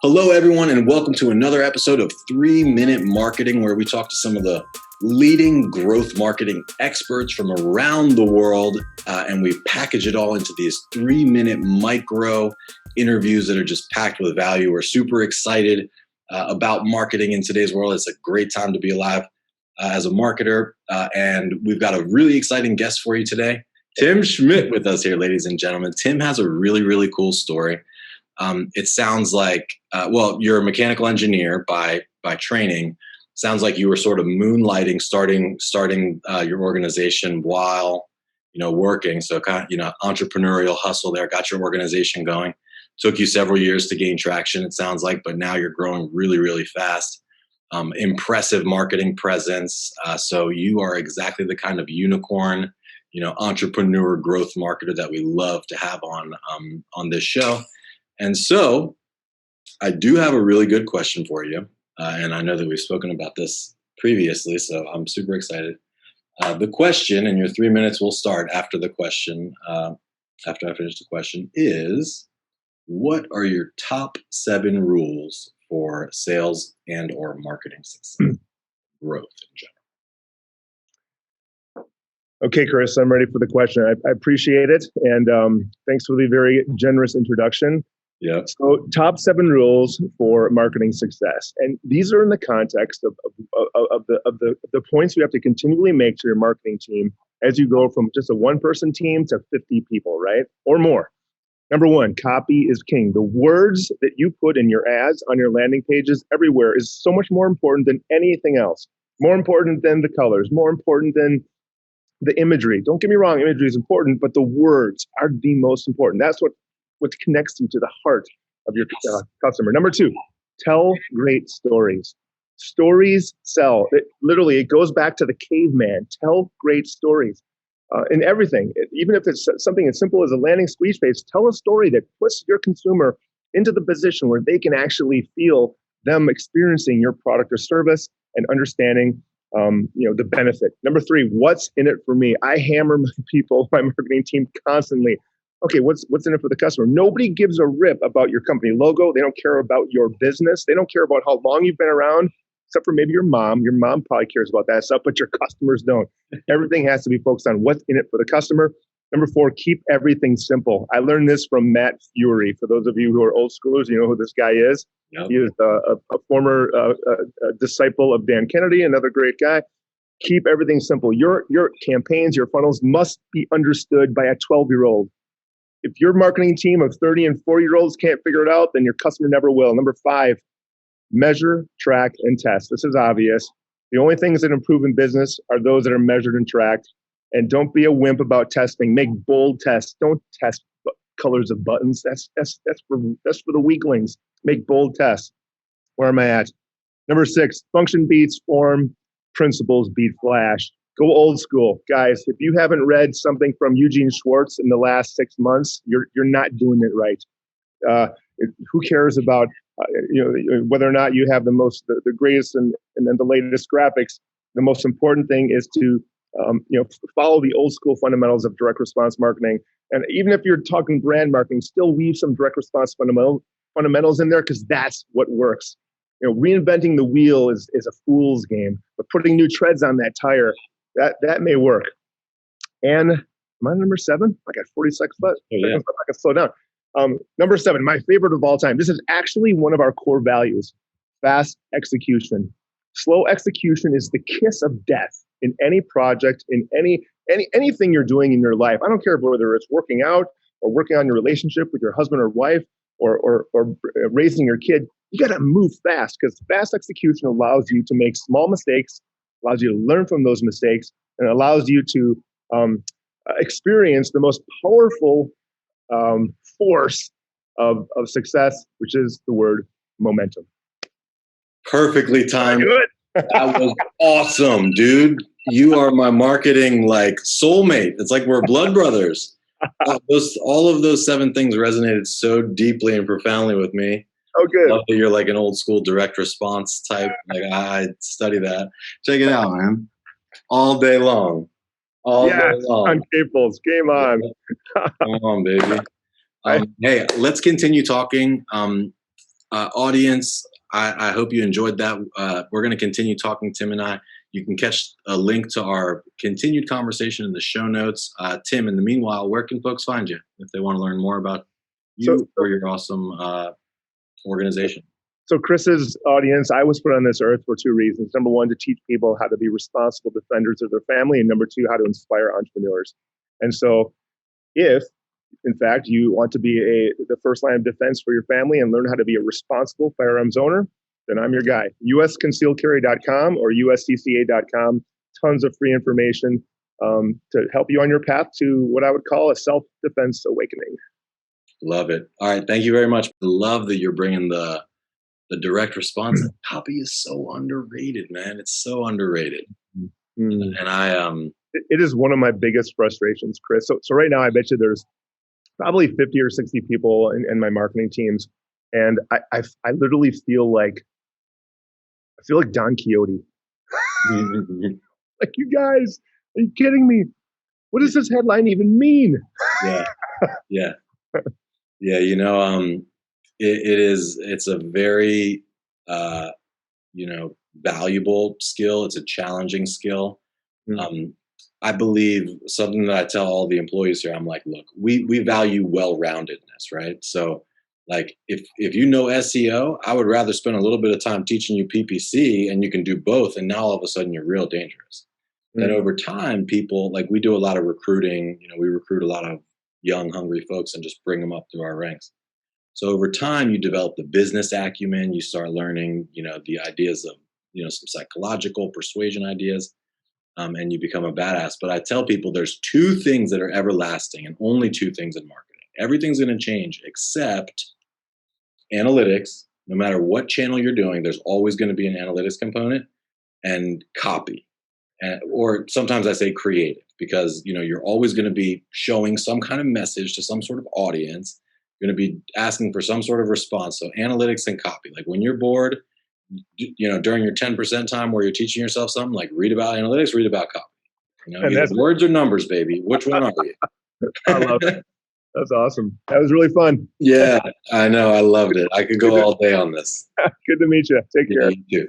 Hello, everyone, and welcome to another episode of 3-Minute Marketing, where we talk to some of the leading growth marketing experts from around the world, and we package it all into these 3-minute micro interviews that are just packed with value. We're super excited about marketing in today's world. It's a great time to be alive as a marketer, and we've got a really exciting guest for you today. Tim Schmidt with us here, ladies and gentlemen. Tim has a really, really cool story. It sounds like, you're a mechanical engineer by training. Sounds like you were sort of moonlighting, starting your organization while, working. So kind of, entrepreneurial hustle there, got your organization going. Took you several years to gain traction, it sounds like, but now you're growing really, really fast. Impressive marketing presence. So you are exactly the kind of unicorn, entrepreneur growth marketer that we love to have on this show. And so I do have a really good question for you. And I know that we've spoken about this previously, so I'm super excited. The question, and your 3 minutes will start after the question, after I finish the question, is what are your top 7 rules for sales and or marketing success, growth in general? Okay, Chris, I'm ready for the question. I appreciate it. And thanks for the very generous introduction. Yeah. So top 7 rules for marketing success. And these are in the context of the points you have to continually make to your marketing team as you go from just a 1-person team to 50 people, right? Or more. Number 1, copy is king. The words that you put in your ads, on your landing pages, everywhere is so much more important than anything else. More important than the colors, more important than the imagery. Don't get me wrong, imagery is important, but the words are the most important. That's what connects you to the heart of your customer. Number 2, tell great stories. Stories sell. It goes back to the caveman. Tell great stories in everything. Even if it's something as simple as a landing squeeze page, tell a story that puts your consumer into the position where they can actually feel them experiencing your product or service and understanding the benefit. Number 3, what's in it for me? I hammer my marketing team constantly. Okay, what's in it for the customer? Nobody gives a rip about your company logo. They don't care about your business. They don't care about how long you've been around, except for maybe your mom. Your mom probably cares about that stuff, but your customers don't. Everything has to be focused on what's in it for the customer. Number 4, keep everything simple. I learned this from Matt Fury. For those of you who are old schoolers, you know who this guy is. Yep. He is a former disciple of Dan Kennedy, another great guy. Keep everything simple. Your campaigns, your funnels must be understood by a 12-year-old. If your marketing team of 30 and 40-year-olds can't figure it out, then your customer never will. Number 5, measure, track, and test. This is obvious. The only things that improve in business are those that are measured and tracked. And don't be a wimp about testing. Make bold tests. Don't test colors of buttons. That's for the weaklings. Make bold tests. Where am I at? Number 6, function beats form, principles beat flash. Go old school. Guys, if you haven't read something from Eugene Schwartz in the last 6 months, you're not doing it right. Who cares about whether or not you have the greatest and then the latest graphics? The most important thing is to follow the old school fundamentals of direct response marketing. And even if you're talking brand marketing, still weave some direct response fundamentals in there, because that's what works. Reinventing the wheel is a fool's game, but putting new treads on that tire, that may work. And am I number 7? I got 40 seconds left. Yeah. I can slow down. Number 7, my favorite of all time. This is actually one of our core values: fast execution. Slow execution is the kiss of death in any project, in anything you're doing in your life. I don't care whether it's working out or working on your relationship with your husband or wife or raising your kid. You got to move fast, because fast execution allows you to make small mistakes, allows you to learn from those mistakes, and allows you to experience the most powerful force of success, which is the word momentum. Perfectly timed. That was awesome, dude. You are my marketing soulmate. It's like we're blood brothers. All of those 7 things resonated so deeply and profoundly with me. Oh, good. Love that you're like an old school direct response type. I study that. Check it out, man. All day long. All day long. On Caples. Game on. Come on, baby. Hey, let's continue talking. audience, I hope you enjoyed that. We're going to continue talking, Tim and I. You can catch a link to our continued conversation in the show notes. Tim, in the meanwhile, where can folks find you if they want to learn more about you or your awesome organization? So Chris's audience, I was put on this earth for two reasons. Number one, to teach people how to be responsible defenders of their family. And number two, how to inspire entrepreneurs. And so if, in fact, you want to be the first line of defense for your family and learn how to be a responsible firearms owner, then I'm your guy. usconcealcarry.com or ustca.com. Tons of free information to help you on your path to what I would call a self-defense awakening. Love it. All right. Thank you very much. I love that you're bringing the direct response. Copy is so underrated, man. It's so underrated. And it is one of my biggest frustrations, Chris. So right now, I bet you there's probably 50 or 60 people in my marketing teams. And I literally feel like Don Quixote. Like, you guys, are you kidding me? What does this headline even mean? Yeah. You know, it's a very, valuable skill. It's a challenging skill. I believe something that I tell all the employees here, I'm like, look, we value well-roundedness, right? So like if you know SEO, I would rather spend a little bit of time teaching you PPC and you can do both. And now all of a sudden you're real dangerous. Then over time, people, like, we do a lot of recruiting, we recruit a lot of young, hungry folks and just bring them up through our ranks. So over time, you develop the business acumen, you start learning, the ideas of, some psychological persuasion ideas, and you become a badass. But I tell people there's two things that are everlasting and only two things in marketing. Everything's going to change except analytics. No matter what channel you're doing, there's always going to be an analytics component, and copy. Or sometimes I say creative, because you're always going to be showing some kind of message to some sort of audience. You're going to be asking for some sort of response. So analytics and copy. Like when you're bored, during your 10% time where you're teaching yourself something, like read about analytics, read about copy. Either words or numbers, baby. Which one are you? I love it. That's awesome. That was really fun. Yeah, I know. I loved it. I could go all day on this. Good to meet you. Take care. You too.